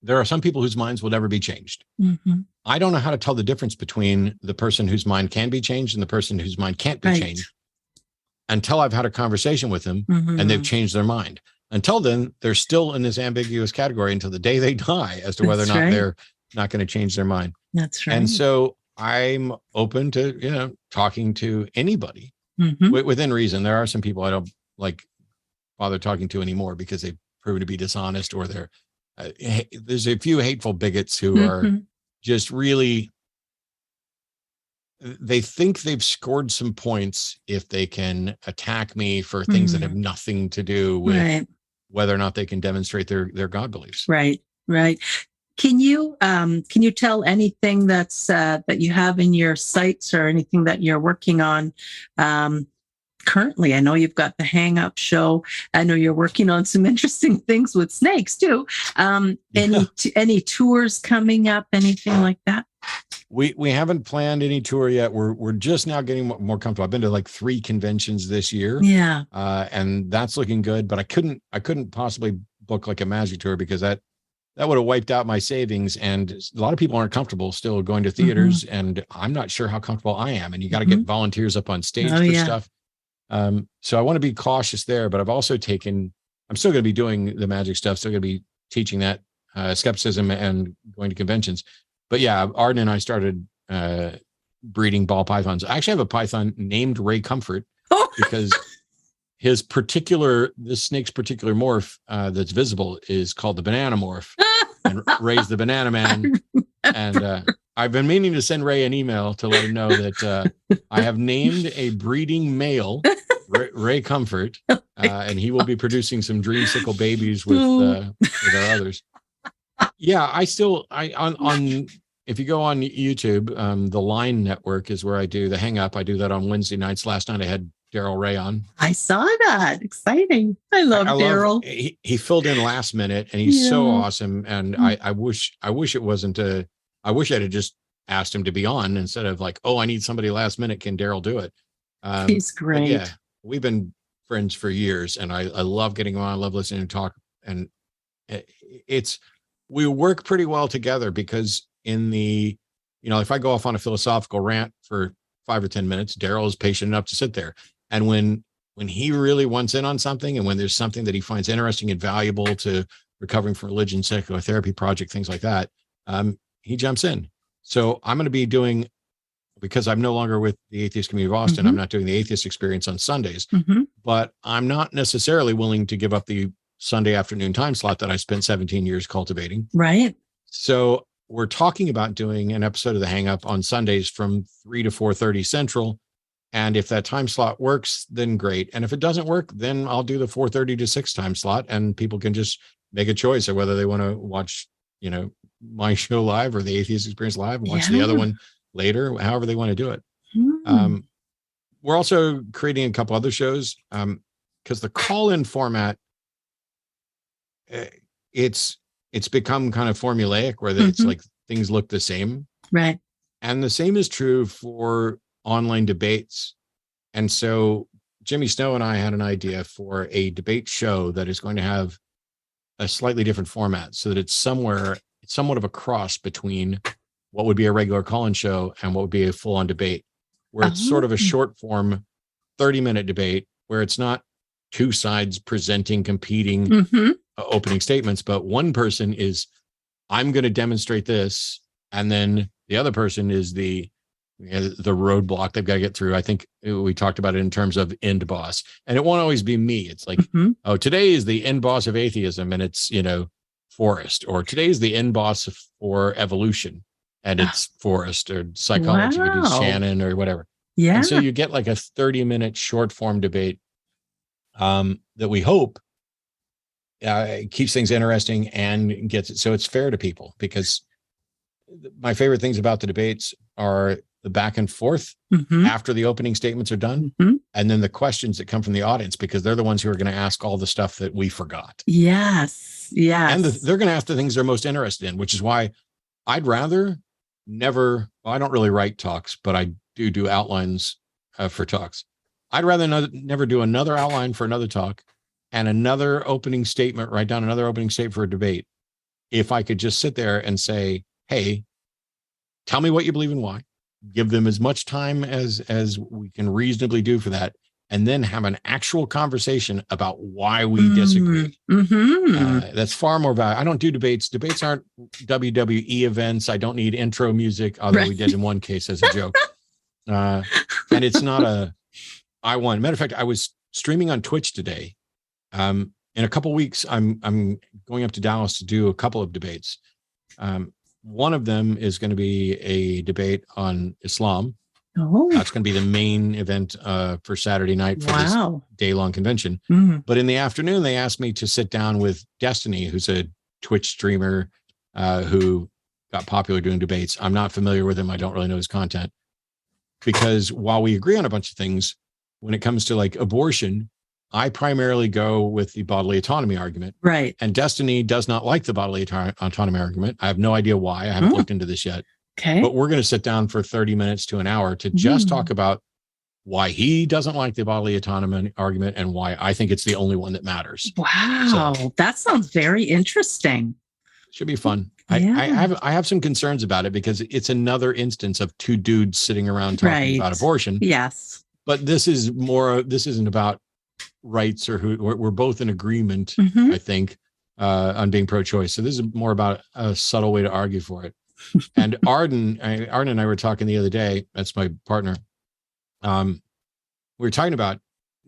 there are some people whose minds will never be changed. Mm-hmm. I don't know how to tell the difference between the person whose mind can be changed and the person whose mind can't be changed until I've had a conversation with them and they've changed their mind. Until then, they're still in this ambiguous category until the day they die as to whether or not they're not going to change their mind. That's right. And so I'm open to, talking to anybody within reason. There are some people I don't bother talking to anymore because they've proven to be dishonest, or there's a few hateful bigots who are just really, they think they've scored some points if they can attack me for things that have nothing to do with whether or not they can demonstrate their God beliefs. Right. Can you tell anything that's that you have in your sights or anything that you're working on currently? I know you've got the Hang Up show. I know you're working on some interesting things with snakes too. Any tours coming up? Anything like that? We haven't planned any tour yet. We're just now getting more comfortable. I've been to like 3 conventions this year. Yeah. And that's looking good, but I couldn't possibly book like a magic tour because that would have wiped out my savings. And a lot of people aren't comfortable still going to theaters, and I'm not sure how comfortable I am. And you got to get volunteers up on stage for stuff. So I want to be cautious there, but I'm still going to be doing the magic stuff. Still going to be teaching that skepticism and going to conventions. But yeah, Arden and I started breeding ball pythons. I actually have a python named Ray Comfort because this snake's particular morph that's visible is called the banana morph, and Ray's the banana man. And I've been meaning to send Ray an email to let him know that I have named a breeding male Ray Comfort, and he will be producing some dreamsicle babies with our others. Yeah, if you go on YouTube, the Line Network is where I do the Hang Up. I do that on Wednesday nights. Last night I had Daryl Ray on. I saw that. Exciting. I love Daryl. He filled in last minute, and he's so awesome. And I wish it wasn't I wish I'd have just asked him to be on instead of like, oh, I need somebody last minute. Can Daryl do it? He's great. Yeah, we've been friends for years, and I love getting on. I love listening to talk. And we work pretty well together because if I go off on a philosophical rant for 5 or 10 minutes, Daryl is patient enough to sit there. And when he really wants in on something, and when there's something that he finds interesting and valuable to recovering from religion, psychotherapy project, things like that, he jumps in. So I'm going to be doing, because I'm no longer with the Atheist Community of Austin, I'm not doing the Atheist Experience on Sundays, but I'm not necessarily willing to give up the Sunday afternoon time slot that I spent 17 years cultivating. Right. So we're talking about doing an episode of the Hang Up on Sundays from 3 to 4:30 Central. And if that time slot works, then great. And if it doesn't work, then I'll do the 4:30 to 6 time slot, and people can just make a choice of whether they want to watch, my show live or the Atheist Experience live and watch the other one later, however they want to do it. We're also creating a couple other shows because the call-in format, it's become kind of formulaic where it's like things look the same. Right. And the same is true for online debates. And so Jimmy Snow and I had an idea for a debate show that is going to have a slightly different format so that it's somewhat of a cross between what would be a regular call-in show and what would be a full-on debate, where it's sort of a short form 30-minute debate where it's not two sides presenting competing opening statements, but one person is, I'm going to demonstrate this, and then the other person is the roadblock they've got to get through. I think we talked about it in terms of end boss, and it won't always be me. It's like, oh, today is the end boss of atheism, and it's Forrest, or today is the end boss for evolution, and it's Forrest, or psychology, we do Shannon or whatever. Yeah. And so you get like a 30-minute short form debate that we hope keeps things interesting and gets it so it's fair to people. Because my favorite things about the debates are the back and forth after the opening statements are done, and then the questions that come from the audience, because they're the ones who are going to ask all the stuff that we forgot. Yes. And they're going to ask the things they're most interested in, which is why I'd rather never, well, I don't really write talks, but I do outlines for talks. I'd rather never do another outline for another talk and another opening statement, write down another opening statement for a debate, if I could just sit there and say, hey, tell me what you believe and why. Give them as much time as we can reasonably do for that, and then have an actual conversation about why we disagree. That's far more valuable. I don't do debates. Debates aren't WWE events. I don't need intro music, although we did in one case as a joke. And it's not I won. Matter of fact, I was streaming on Twitch today. In a couple of weeks, I'm going up to Dallas to do a couple of debates. One of them is going to be a debate on Islam. That's going to be the main event for Saturday night for this day-long convention. But in the afternoon, they asked me to sit down with Destiny, who's a Twitch streamer who got popular doing debates. I'm not familiar with him. I don't really know his content. Because while we agree on a bunch of things, when it comes to like abortion, I primarily go with the bodily autonomy argument. Right. And Destiny does not like the bodily autonomy argument. I have no idea why. I haven't looked into this yet. Okay. But we're going to sit down for 30 minutes to an hour to just talk about why he doesn't like the bodily autonomy argument and why I think it's the only one that matters. Wow. So, that sounds very interesting. Should be fun. Yeah. I have some concerns about it because it's another instance of two dudes sitting around talking about abortion. Yes. But this isn't about rights or who we're both in agreement, I think, on being pro-choice. So this is more about a subtle way to argue for it. And Arden and I were talking the other day. That's my partner. We were talking about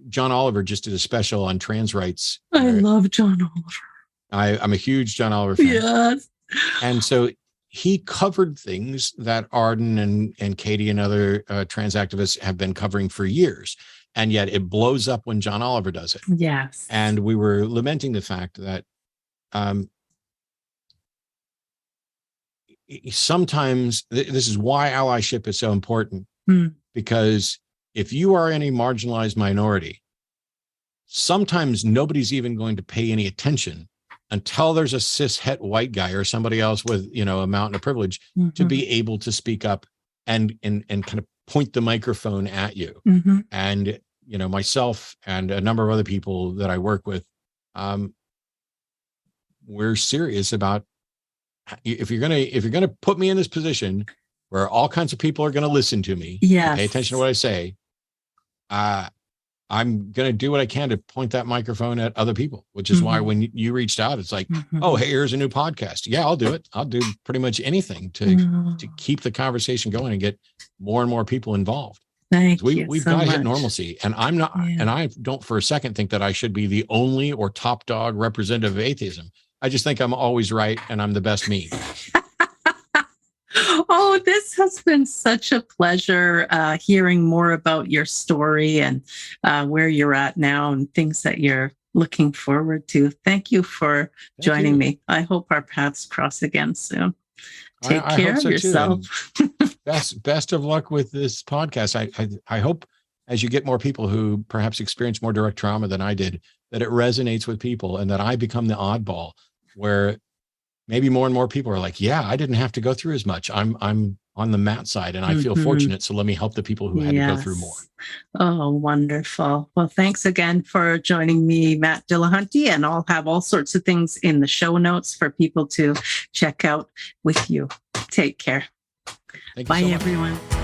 John Oliver just did a special on trans rights. I love John Oliver. I'm a huge John Oliver fan. Yes. And so he covered things that Arden and Katie and other trans activists have been covering for years. And yet it blows up when John Oliver does it. Yes. And we were lamenting the fact that sometimes this is why allyship is so important, because if you are in a marginalized minority, sometimes nobody's even going to pay any attention until there's a cis het white guy or somebody else with, a mountain of privilege to be able to speak up and kind of point the microphone at you. And, myself and a number of other people that I work with, we're serious about if you're gonna put me in this position where all kinds of people are going to listen to me, pay attention to what I say, I'm going to do what I can to point that microphone at other people, which is why when you reached out, it's like, oh, hey, here's a new podcast. Yeah, I'll do it. I'll do pretty much anything to keep the conversation going and get more and more people involved. We've got to hit normalcy. And I'm not, and I don't for a second think that I should be the only or top dog representative of atheism. I just think I'm always right and I'm the best me. Oh, this has been such a pleasure hearing more about your story and where you're at now and things that you're looking forward to. Thank you for joining me. I hope our paths cross again soon. Take care of yourself. Best of luck with this podcast. I hope as you get more people who perhaps experience more direct trauma than I did, that it resonates with people and that I become the oddball where maybe more and more people are like, yeah, I didn't have to go through as much. I'm on the Matt side and I feel fortunate. So let me help the people who had to go through more. Oh, wonderful. Well, thanks again for joining me, Matt Dillahunty, and I'll have all sorts of things in the show notes for people to check out with you. Take care. Thank you Bye, so much. everyone.